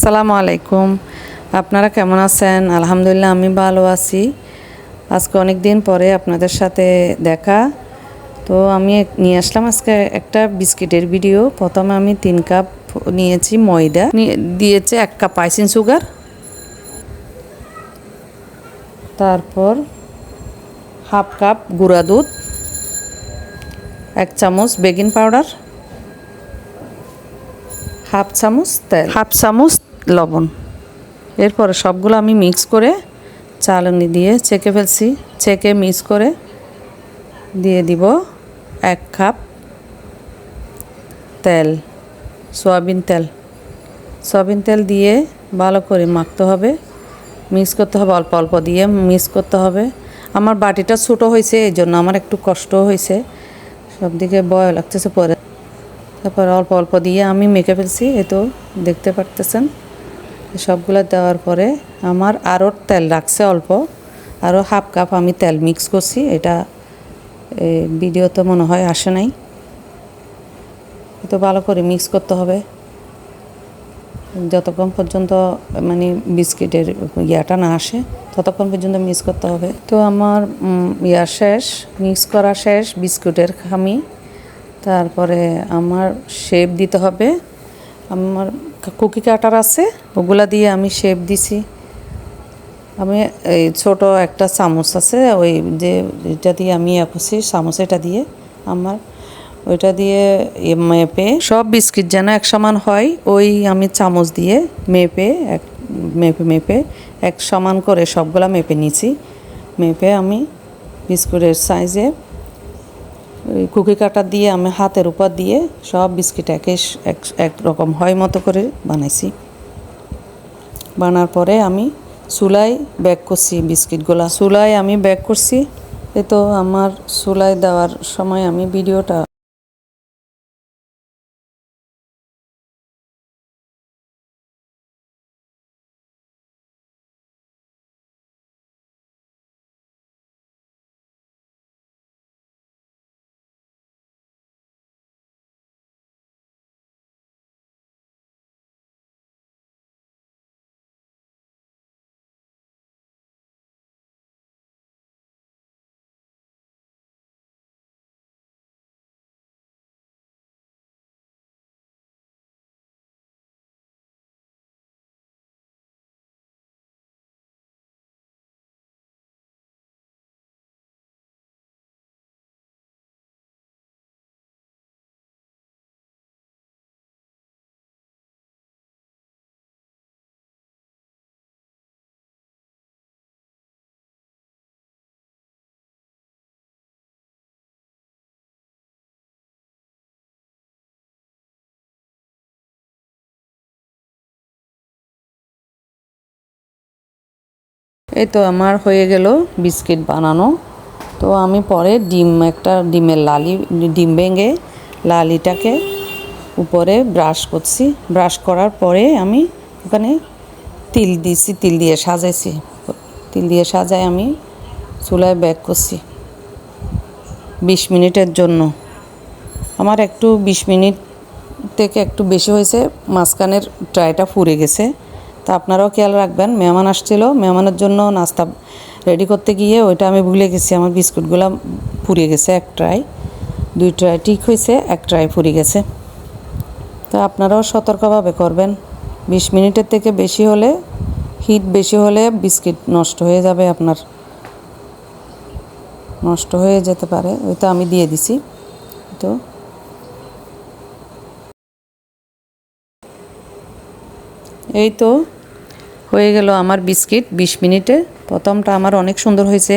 আসসালামু আলাইকুম। আপনারা কেমন আছেন? আলহামদুলিল্লাহ আমি ভালো আছি। আজকে অনেক দিন পরে আপনাদের সাথে দেখা। তো আমি নিয়ে আসলাম আজকে একটা বিস্কিটের ভিডিও। প্রথমে আমি 3 কাপ নিয়েছি ময়দা, দিয়েছে 1 কাপ আইসিং সুগার, তারপর হাফ কাপ গুঁড়া দুধ, 1 চামচ বেকিং পাউডার, হাফ চামচ তেল, হাফ চামচ লবণ। এরপরে সবগুলো আমি মিক্স করে চালনি দিয়ে ছেঁকে ফেলছি। ছেঁকে মিক্স করে দিয়ে দিব 1 কাপ তেল, সয়াবিন তেল। সয়াবিন তেল দিয়ে ভালো করে মাখতে হবে, মিক্স করতে হবে, অল্প অল্প দিয়ে মিক্স করতে হবে। আমার বাটিটা ছোটো হয়েছে, এই জন্য আমার একটু কষ্ট হয়েছে, সব দিকে ভয় লাগতেছে পরে। তারপরে অল্প অল্প দিয়ে আমি মেখে ফেলছি, এই তো দেখতে পারতেছেন। সবগুলো দেওয়ার পরে আমার আরও তেল রাখছে অল্প, আরও হাফ কাপ আমি তেল মিক্স করছি। এটা ভিডিও তো মনে হয় আসে নাই। তো ভালো করে মিক্স করতে হবে যতক্ষণ পর্যন্ত মানে বিস্কিটের ইয়াটা না আসে, ততক্ষণ পর্যন্ত মিক্স করতে হবে। তো আমার শেষ, মিক্স করা শেষ বিস্কুটের খামি। তারপরে আমার শেপ দিতে হবে। আমার কুকি কাটার আছে, ওগুলা দিয়ে আমি শেপ দিছি। আমি এই ছোটো একটা চামচ আছে, ওই যে এটা দিয়ে আমি করছি চামচ, এটা দিয়ে আমার ওইটা দিয়ে মেপে সব বিস্কিট যেন এক সমান হয়, ওই আমি চামচ দিয়ে মেপে মেপে এক সমান করে সবগুলা মেপে নিয়েছি। মেপে আমি বিস্কুটের সাইজে ওই কুকি কাটার দিয়ে আমি হাতের উপর দিয়ে সব বিস্কিট এক রকম হয় মতো করে বানাইছি। বানার পরে আমি চুলায় বেক করছি বিস্কিটগুলা। চুলায় আমি বেক করছি। এ তো আমার চুলায় দেওয়ার সময় আমি ভিডিওটা এই তো আমার হয়ে গেল বিস্কিট বানানো। তো আমি পরে ডিমের ডিম ভেঙে লালিটাকে উপরে ব্রাশ করছি। ব্রাশ করার পরে আমি ওখানে তিল দিছি, তিল দিয়ে সাজাইছি। তিল দিয়ে সাজাই আমি চুলায় বেক করছি 20 মিনিটের জন্য। আমার একটু 20 মিনিট থেকে একটু বেশি হয়েছে, মাঝখানের ট্রাইটা ফুরে গেছে। তা আপনারাও খেয়াল রাখবেন। মেহমান আসছিল, মেহমানের জন্য নাস্তা রেডি করতে গিয়ে ওইটা আমি ভুলে গেছি, আমার বিস্কুটগুলো পুড়ে গেছে। 1 ট্রাই 2 ট্রাই ঠিক হয়েছে, 1 ট্রাই পুড়ে গেছে। তো আপনারাও সতর্কভাবে করবেন। 20 মিনিটের থেকে বেশি হলে, হিট বেশি হলে বিস্কিট নষ্ট হয়ে যাবে, আপনার নষ্ট হয়ে যেতে পারে। ওইটা আমি দিয়ে দিছি। তো এই তো হয়ে গেল আমার বিস্কিট 20 মিনিটে। প্রথমটা আমার অনেক সুন্দর হয়েছে।